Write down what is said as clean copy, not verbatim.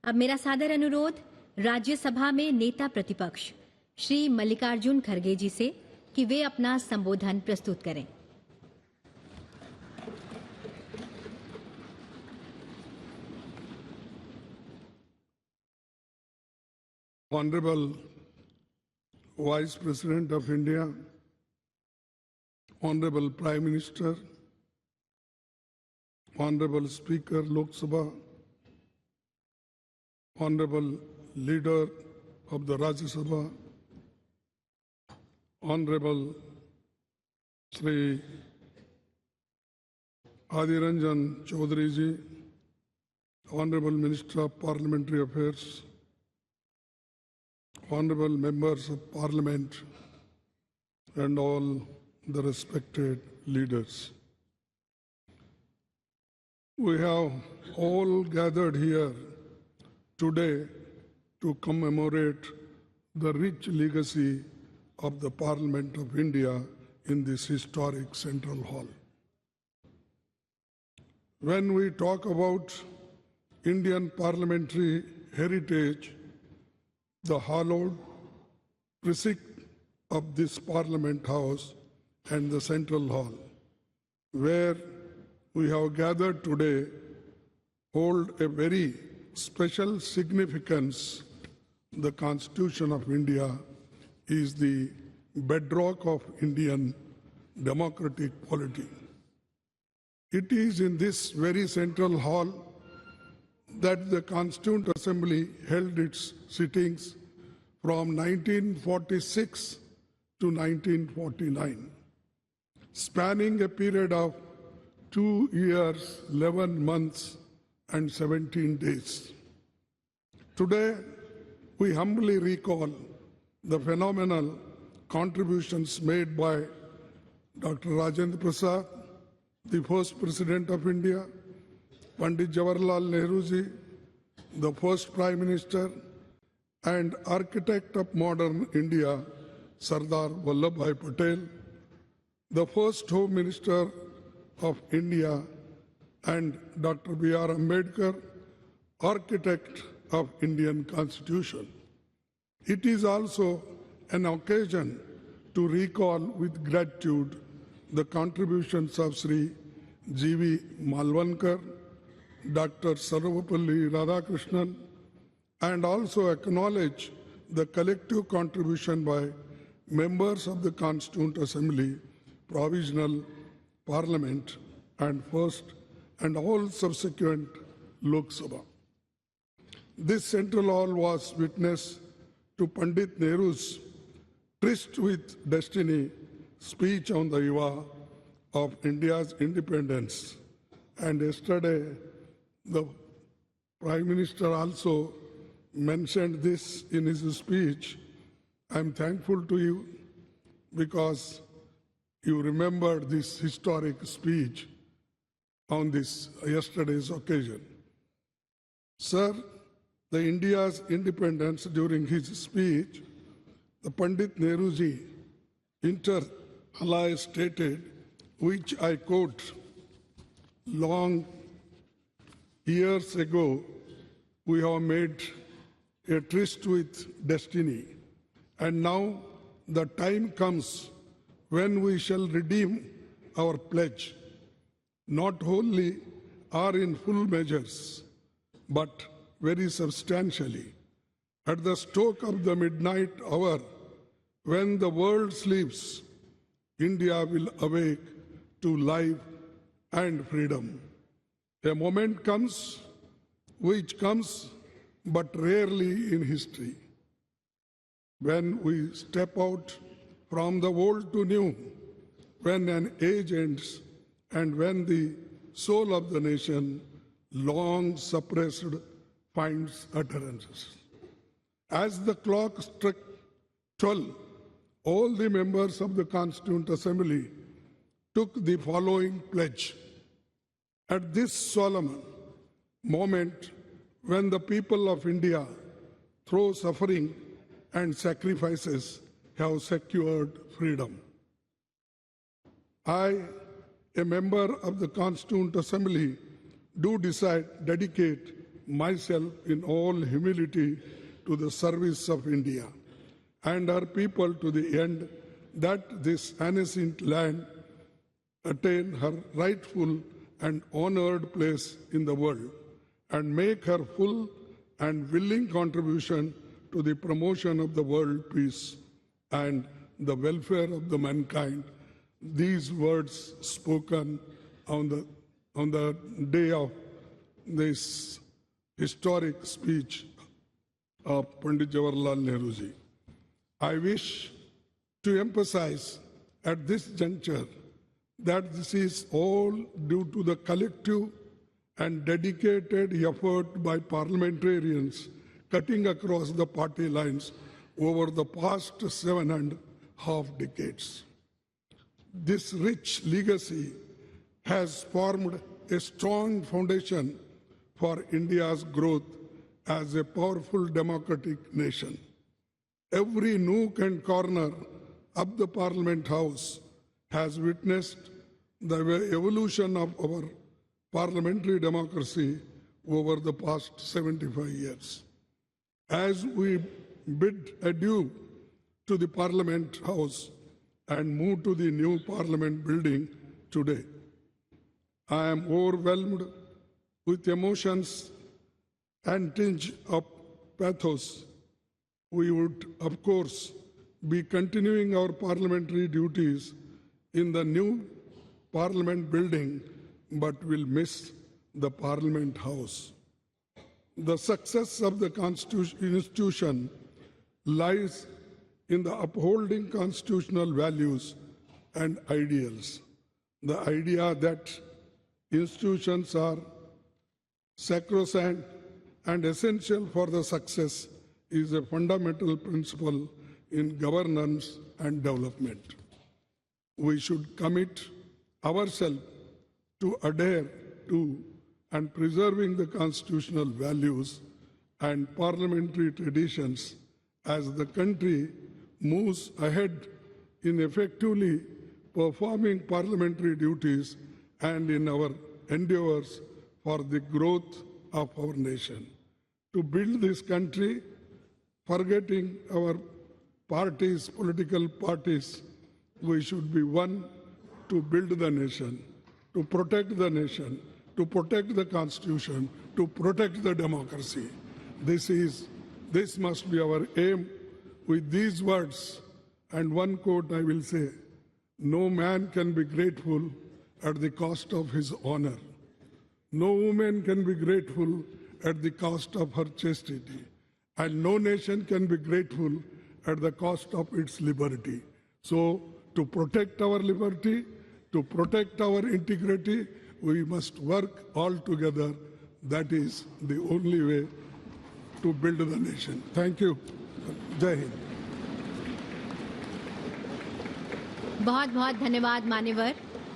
अब मेरा सादर अनुरोध राज्यसभा में नेता प्रतिपक्ष श्री मल्लिकार्जुन खड़गे जी से कि वे अपना संबोधन प्रस्तुत करें। Honorable Vice President of India, Honorable Prime Minister, Honorable Speaker Lok Sabha, Honorable Leader of the Rajya Sabha, Honorable Shri Adiranjan Chaudhary ji, Honorable Minister of Parliamentary Affairs, Honorable Members of Parliament, and all the respected leaders. We have all gathered here today to commemorate the rich legacy of the Parliament of India in this historic Central Hall. When we talk about Indian parliamentary heritage, the hallowed precinct of this Parliament House and the Central Hall, where we have gathered today, hold a very special significance. The Constitution of India is the bedrock of Indian democratic polity. It is in this very Central Hall that the Constituent Assembly held its sittings from 1946 to 1949, spanning a period of 2 years, 11 months, and 17 days. Today, we humbly recall the phenomenal contributions made by Dr. Rajendra Prasad, the first President of India, Pandit Jawaharlal Nehru ji, the first Prime Minister, and architect of modern India, Sardar Vallabhbhai Patel, the first Home Minister of India, and Dr. B.R. Ambedkar, architect of Indian Constitution. It is also an occasion to recall with gratitude the contributions of Sri G.V. Malvankar, Dr. Sarvapalli Radhakrishnan, and also acknowledge the collective contribution by members of the Constituent Assembly, Provisional Parliament, and First and all subsequent Lok Sabha. This Central Hall was witness to Pandit Nehru's tryst with destiny speech on the eve of India's independence. And yesterday, the Prime Minister also mentioned this in his speech. I'm thankful to you because you remembered this historic speech on this yesterday's occasion. Sir, the India's independence during his speech, the Pandit Nehruji inter alia stated, which I quote, long years ago, we have made a tryst with destiny, and now the time comes when we shall redeem our pledge, not wholly or in full measures, but very substantially. At the stroke of the midnight hour, when the world sleeps, India will awake to life and freedom. A moment comes, which comes but rarely in history, when we step out from the old to new, when an age ends, and when the soul of the nation, long suppressed, finds utterances. As the clock struck 12, all the members of the Constituent Assembly took the following pledge. At this solemn moment, when the people of India, through suffering and sacrifices, have secured freedom, I, a member of the Constituent Assembly, do dedicate myself in all humility to the service of India and her people to the end that this ancient land attain her rightful and honored place in the world and make her full and willing contribution to the promotion of the world peace and the welfare of the mankind. These words spoken on the day of this historic speech of Pandit Jawaharlal Nehru ji. I wish to emphasize at this juncture that this is all due to the collective and dedicated effort by parliamentarians cutting across the party lines over the past 7.5 decades. This rich legacy has formed a strong foundation for India's growth as a powerful democratic nation. Every nook and corner of the Parliament House has witnessed the evolution of our parliamentary democracy over the past 75 years. As we bid adieu to the Parliament House and move to the new Parliament building today, I am overwhelmed with emotions and tinge of pathos. We would, of course, be continuing our parliamentary duties in the new Parliament building, but will miss the Parliament House. The success of the institution lies in the upholding constitutional values and ideals. The idea that institutions are sacrosanct and essential for the success is a fundamental principle in governance and development. We should commit ourselves to adhere to and preserving the constitutional values and parliamentary traditions as the country moves ahead in effectively performing parliamentary duties and in our endeavors for the growth of our nation. To build this country, forgetting our parties, political parties, we should be one to build the nation, to protect the nation, to protect the Constitution, to protect the democracy. This must be our aim. With these words and one quote I will say, no man can be grateful at the cost of his honor. No woman can be grateful at the cost of her chastity. And no nation can be grateful at the cost of its liberty. So, to protect our liberty, to protect our integrity, we must work all together. That is the only way to build the nation. Thank you. Jai Hind. बहुत बहुत धन्यवाद मान्यवर।